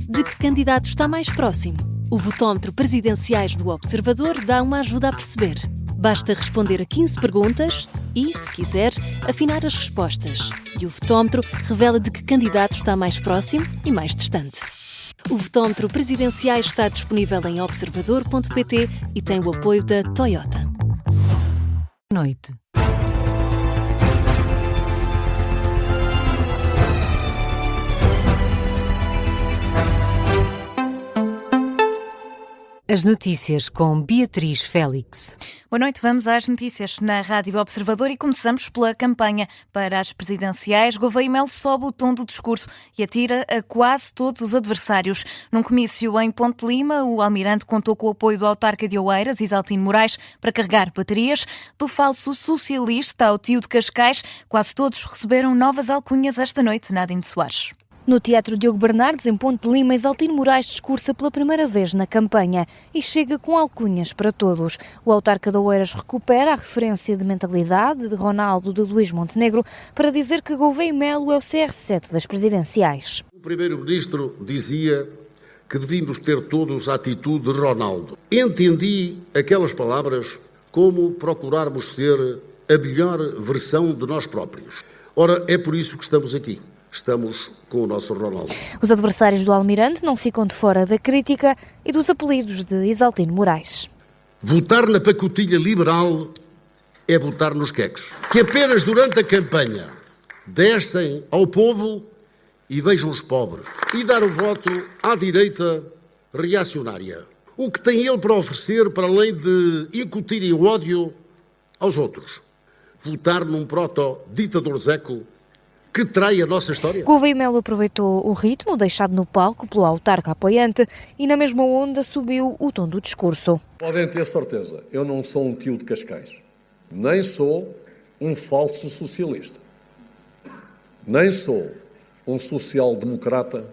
de que candidato está mais próximo? O votómetro Presidenciais do Observador dá uma ajuda a perceber. Basta responder a 15 perguntas e, se quiser, afinar as respostas. E o votómetro revela de que candidato está mais próximo e mais distante. O votómetro Presidenciais está disponível em observador.pt e tem o apoio da Toyota. Noite. As notícias com Beatriz Félix. Boa noite, vamos às notícias na Rádio Observador e começamos pela campanha para as presidenciais. Gouveia Melo sobe o tom do discurso e atira a quase todos os adversários. Num comício em Ponte Lima, o almirante contou com o apoio do autarca de Oeiras, Isaltino Moraes, para carregar baterias. Do falso socialista ao tio de Cascais, quase todos receberam novas alcunhas esta noite, Nadine Soares. No Teatro Diogo Bernardes, em Ponte Lima, Isaltino Moraes discursa pela primeira vez na campanha e chega com alcunhas para todos. O autarca de Oeiras recupera a referência de mentalidade de Ronaldo de Luís Montenegro para dizer que Gouveia Melo é o CR7 das presidenciais. O primeiro-ministro dizia que devíamos ter todos a atitude de Ronaldo. Entendi aquelas palavras como procurarmos ser a melhor versão de nós próprios. Ora, é por isso que estamos aqui. Estamos com o nosso Ronaldo. Os adversários do almirante não ficam de fora da crítica e dos apelidos de Isaltino Moraes. Votar na pacotilha liberal é votar nos queques, que apenas durante a campanha descem ao povo e vejam os pobres, e dar o voto à direita reacionária. O que tem ele para oferecer, para além de incutirem o ódio aos outros? Votar num proto-ditador zeco que trai a nossa história. Gouveia Melo aproveitou o ritmo deixado no palco pelo autarca apoiante e na mesma onda subiu o tom do discurso. Podem ter certeza, eu não sou um tio de Cascais, nem sou um falso socialista, nem sou um social-democrata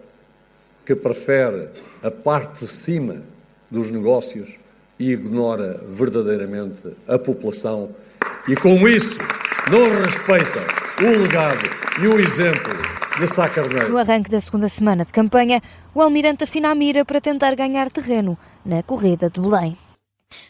que prefere a parte de cima dos negócios e ignora verdadeiramente a população e com isso não respeita o legado e o exemplo de Sá Carneiro. No arranque da segunda semana de campanha, o almirante afina a mira para tentar ganhar terreno na corrida de Belém.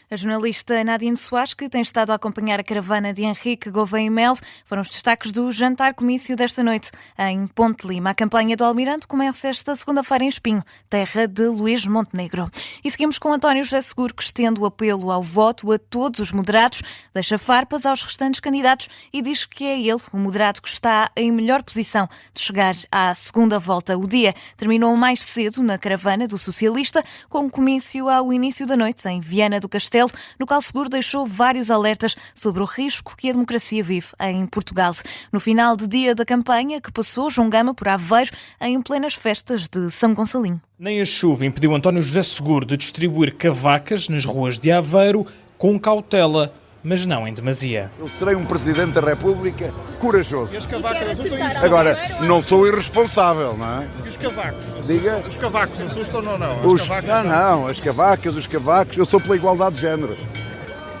A jornalista Nadine Soares, que tem estado a acompanhar a caravana de Henrique Gouveia Melo, foram os destaques do jantar-comício desta noite em Ponte Lima. A campanha do Almirante começa esta segunda-feira em Espinho, terra de Luís Montenegro. E seguimos com António José Seguro, que estende o apelo ao voto a todos os moderados, deixa farpas aos restantes candidatos e diz que é ele, o moderado, que está em melhor posição de chegar à segunda volta. O dia terminou mais cedo na caravana do socialista, com um comício ao início da noite em Viana do Castelo, no qual Seguro deixou vários alertas sobre o risco que a democracia vive em Portugal. No final de dia da campanha, que passou João Gama por Aveiro em plenas festas de São Gonçalinho. Nem a chuva impediu António José Seguro de distribuir cavacas nas ruas de Aveiro com cautela, mas não em demasia. Eu serei um Presidente da República corajoso. E as cavacas assustam? Agora, não sou irresponsável, não é? E os cavacos? Diga? Os cavacos assustam ou não? As cavacas, os cavacos. Eu sou pela igualdade de género.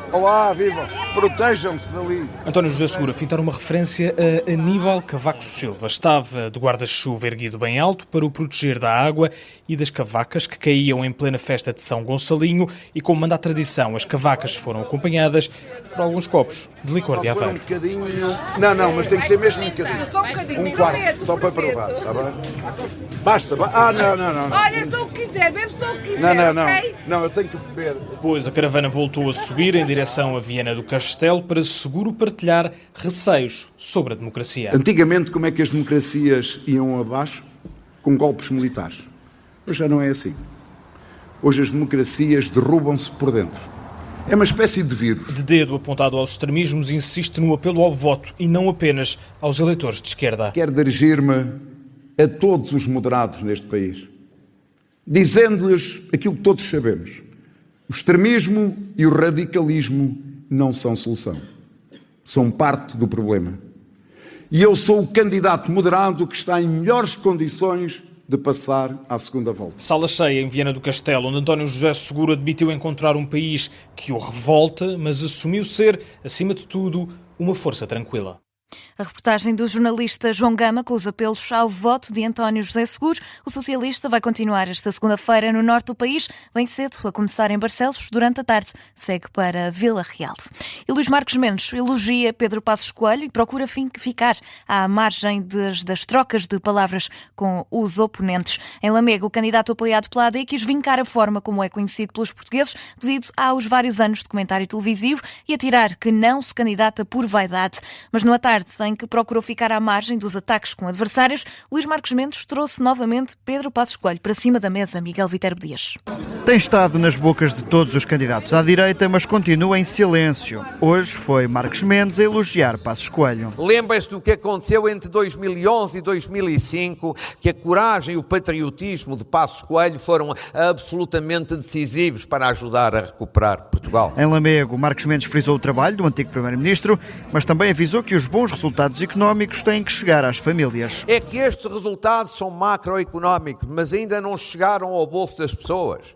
Olá, viva! Protejam-se dali. António José Seguro a fintar uma referência a Aníbal Cavaco Silva. Estava de guarda-chuva erguido bem alto para o proteger da água e das cavacas que caíam em plena festa de São Gonçalinho e, como manda a tradição, as cavacas foram acompanhadas por alguns copos de licor de Aveiro. Um bocadinho... Não, mas tem que ser mesmo um bocadinho. Só um bocadinho. Um quarto, só para provar, está bem? Basta. Não. Olha, só o que quiser, bebe só o que quiser, ok? Não, eu tenho que beber. Depois a caravana voltou a subir em direção a Viana do Castelo para Seguro partilhar receios sobre a democracia. Antigamente, como é que as democracias iam abaixo? Com golpes militares. Hoje já não é assim. Hoje as democracias derrubam-se por dentro. É uma espécie de vírus. De dedo apontado aos extremismos, insiste no apelo ao voto e não apenas aos eleitores de esquerda. Quero dirigir-me a todos os moderados neste país, dizendo-lhes aquilo que todos sabemos. O extremismo e o radicalismo não são solução. São parte do problema. E eu sou o candidato moderado que está em melhores condições de passar à segunda volta. Sala cheia em Viana do Castelo, onde António José Seguro admitiu encontrar um país que o revolta, mas assumiu ser, acima de tudo, uma força tranquila. A reportagem do jornalista João Gama com os apelos ao voto de António José Seguro. O socialista vai continuar esta segunda-feira no norte do país, bem cedo, a começar em Barcelos, durante a tarde segue para Vila Real. E Luís Marcos Mendes elogia Pedro Passos Coelho e procura ficar à margem das trocas de palavras com os oponentes. Em Lamego, o candidato apoiado pela AD quis vincar a forma como é conhecido pelos portugueses devido aos vários anos de comentário televisivo e atirar que não se candidata por vaidade. Mas numa tarde em que procurou ficar à margem dos ataques com adversários, Luís Marcos Mendes trouxe novamente Pedro Passos Coelho para cima da mesa. Miguel Viterbo Dias. Tem estado nas bocas de todos os candidatos à direita, mas continua em silêncio. Hoje foi Marcos Mendes a elogiar Passos Coelho. Lembra-se do que aconteceu entre 2011 e 2005, que a coragem e o patriotismo de Passos Coelho foram absolutamente decisivos para ajudar a recuperar Portugal. Em Lamego, Marcos Mendes frisou o trabalho do antigo primeiro-ministro, mas também avisou que os bons resultados económicos têm que chegar às famílias. É que estes resultados são macroeconómicos, mas ainda não chegaram ao bolso das pessoas.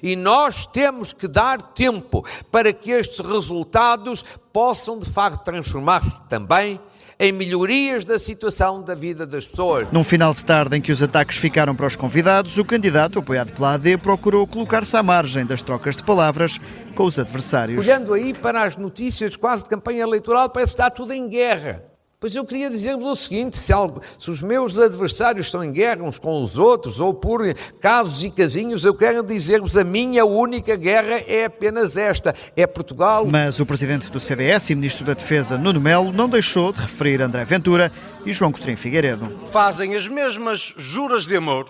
E nós temos que dar tempo para que estes resultados possam, de facto, transformar-se também em melhorias da situação da vida das pessoas. Num final de tarde em que os ataques ficaram para os convidados, o candidato apoiado pela AD procurou colocar-se à margem das trocas de palavras com os adversários. Olhando aí para as notícias quase de campanha eleitoral, parece que está tudo em guerra. Pois eu queria dizer-vos o seguinte, se os meus adversários estão em guerra uns com os outros, ou por casos e casinhos, eu quero dizer-vos, a minha única guerra é apenas esta, é Portugal. Mas o presidente do CDS e ministro da Defesa, Nuno Melo, não deixou de referir André Ventura e João Coutinho Figueiredo. Fazem as mesmas juras de amor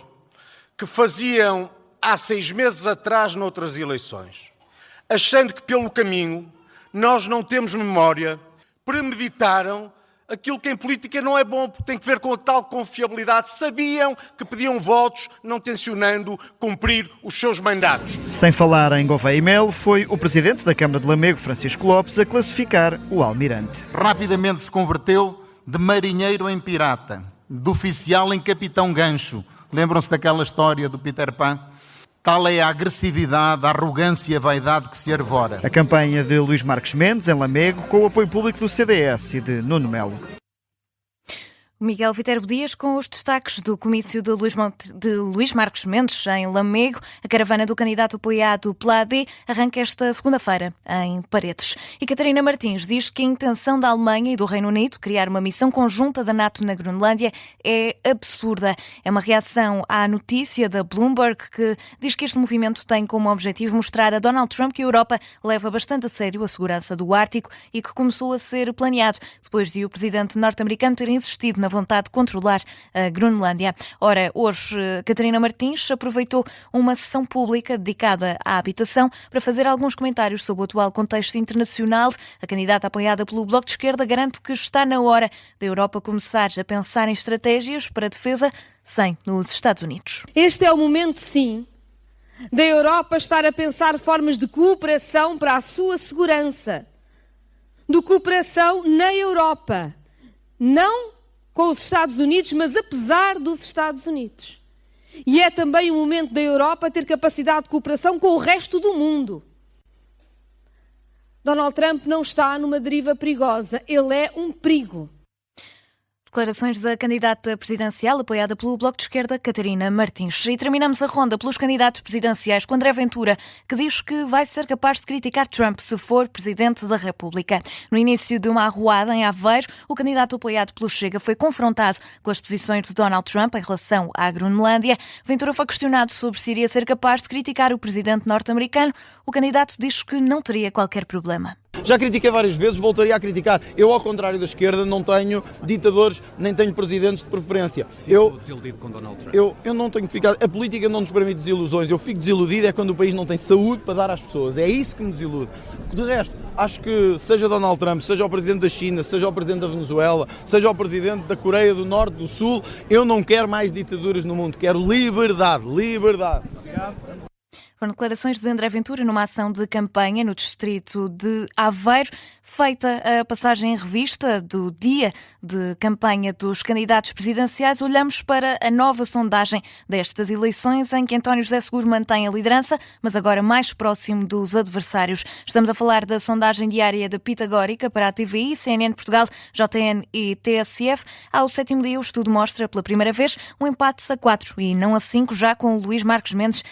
que faziam há 6 meses atrás noutras eleições, achando que pelo caminho nós não temos memória, premeditaram aquilo que em política não é bom, porque tem que ver com a tal confiabilidade. Sabiam que pediam votos, não tencionando cumprir os seus mandatos. Sem falar em Gouveia e Melo, foi o presidente da Câmara de Lamego, Francisco Lopes, a classificar o almirante. Rapidamente se converteu de marinheiro em pirata, de oficial em capitão gancho. Lembram-se daquela história do Peter Pan? Tal é a agressividade, a arrogância e a vaidade que se arvora. A campanha de Luís Marcos Mendes, em Lamego, com o apoio público do CDS e de Nuno Melo. Miguel Viterbo Dias com os destaques do comício de Luís Marcos Mendes em Lamego. A caravana do candidato apoiado pela AD arranca esta segunda-feira em Paredes. E Catarina Martins diz que a intenção da Alemanha e do Reino Unido criar uma missão conjunta da NATO na Groenlândia é absurda. É uma reação à notícia da Bloomberg que diz que este movimento tem como objetivo mostrar a Donald Trump que a Europa leva bastante a sério a segurança do Ártico e que começou a ser planeado depois de o presidente norte-americano ter insistido na vontade de controlar a Groenlândia. Ora, hoje, Catarina Martins aproveitou uma sessão pública dedicada à habitação para fazer alguns comentários sobre o atual contexto internacional. A candidata apoiada pelo Bloco de Esquerda garante que está na hora da Europa começar a pensar em estratégias para a defesa sem nos Estados Unidos. Este é o momento, sim, da Europa estar a pensar formas de cooperação para a sua segurança. De cooperação na Europa. Não com os Estados Unidos, mas apesar dos Estados Unidos. E é também o momento da Europa ter capacidade de cooperação com o resto do mundo. Donald Trump não está numa deriva perigosa, ele é um perigo. Declarações da candidata presidencial apoiada pelo Bloco de Esquerda, Catarina Martins. E terminamos a ronda pelos candidatos presidenciais com André Ventura, que diz que vai ser capaz de criticar Trump se for presidente da República. No início de uma arruada em Aveiro, o candidato apoiado pelo Chega foi confrontado com as posições de Donald Trump em relação à Groenlândia. Ventura foi questionado sobre se iria ser capaz de criticar o presidente norte-americano. O candidato diz que não teria qualquer problema. Já critiquei várias vezes, voltaria a criticar. Eu, ao contrário da esquerda, não tenho ditadores, nem tenho presidentes de preferência. Eu desiludido com Donald Trump? Eu não tenho que ficar... A política não nos permite desilusões. Eu fico desiludido é quando o país não tem saúde para dar às pessoas. É isso que me desilude. De resto, acho que seja Donald Trump, seja o presidente da China, seja o presidente da Venezuela, seja o presidente da Coreia do Norte, do Sul, eu não quero mais ditaduras no mundo. Quero liberdade. Liberdade. Foram declarações de André Ventura numa ação de campanha no distrito de Aveiro, feita a passagem em revista do dia de campanha dos candidatos presidenciais. Olhamos para a nova sondagem destas eleições, em que António José Seguro mantém a liderança, mas agora mais próximo dos adversários. Estamos a falar da sondagem diária da Pitagórica para a TVI, CNN Portugal, JN e TSF. Ao 7º dia, o estudo mostra pela primeira vez um empate a 4 e não a 5, já com o Luís Marques Mendes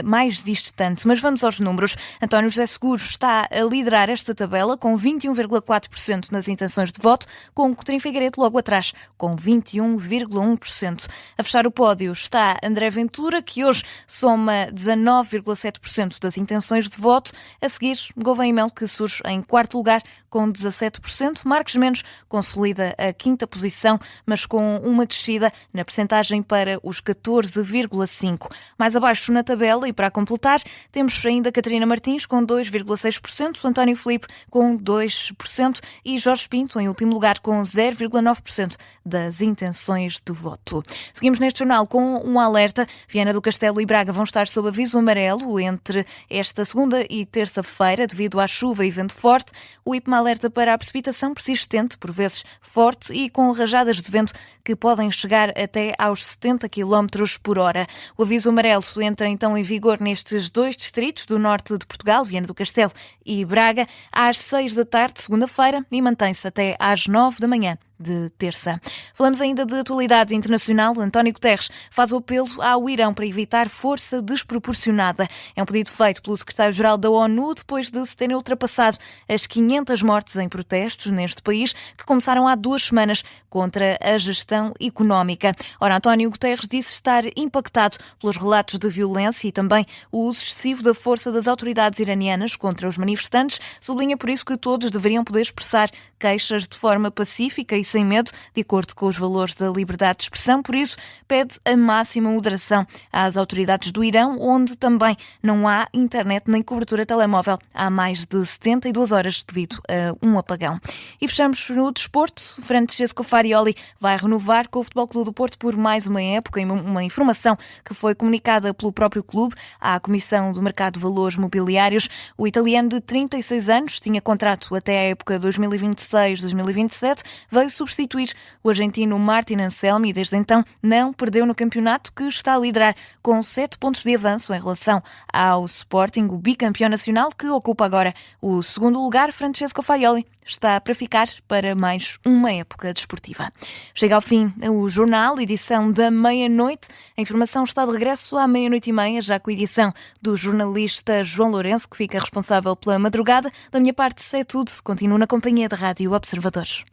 mais distante. Mas vamos aos números. António José Seguro está a liderar esta tabela com 21,4% nas intenções de voto, com Coutinho Figueiredo logo atrás, com 21,1%. A fechar o pódio está André Ventura, que hoje soma 19,7% das intenções de voto. A seguir, Gouveia Melo, que surge em quarto lugar, com 17%. Marques Mendes consolida a quinta posição, mas com uma descida na percentagem para os 14,5%. Mais abaixo na tabela, e para completar, temos ainda Catarina Martins com 2,6%, António Filipe com 2% e Jorge Pinto em último lugar com 0,9% das intenções de voto. Seguimos neste jornal com um alerta. Viana do Castelo e Braga vão estar sob aviso amarelo entre esta segunda e terça-feira devido à chuva e vento forte. O IPMA alerta para a precipitação persistente, por vezes forte e com rajadas de vento que podem chegar até aos 70 km por hora. O aviso amarelo entra então em vigor nestes dois distritos do norte de Portugal, Viana do Castelo e Braga, às 6 da tarde, segunda-feira, e mantém-se até às 9 da manhã de terça. Falamos ainda de atualidade internacional. António Guterres faz o apelo ao Irão para evitar força desproporcionada. É um pedido feito pelo secretário-geral da ONU depois de se terem ultrapassado as 500 mortes em protestos neste país, que começaram há 2 semanas contra a gestão económica. Ora, António Guterres disse estar impactado pelos relatos de violência e também o uso excessivo da força das autoridades iranianas contra os manifestantes. Sublinha por isso que todos deveriam poder expressar queixas de forma pacífica e sem medo, de acordo com os valores da liberdade de expressão. Por isso, pede a máxima moderação às autoridades do Irão, onde também não há internet nem cobertura telemóvel há mais de 72 horas devido a um apagão. E fechamos no desporto. Francesco Farioli vai renovar com o Futebol Clube do Porto por mais uma época, em uma informação que foi comunicada pelo próprio clube à Comissão do Mercado de Valores Mobiliários. O italiano de 36 anos tinha contrato até a época 2026-2027, veio substituir o argentino Martin Anselmi e desde então não perdeu no campeonato, que está a liderar com 7 pontos de avanço em relação ao Sporting, o bicampeão nacional, que ocupa agora o segundo lugar. Francesco Farioli está para ficar para mais uma época desportiva. Chega ao fim o jornal, edição da meia-noite. A informação está de regresso à 00:30, já com a edição do jornalista João Lourenço, que fica responsável pela madrugada. Da minha parte, isso é tudo. Continuo na companhia da Rádio Observadores.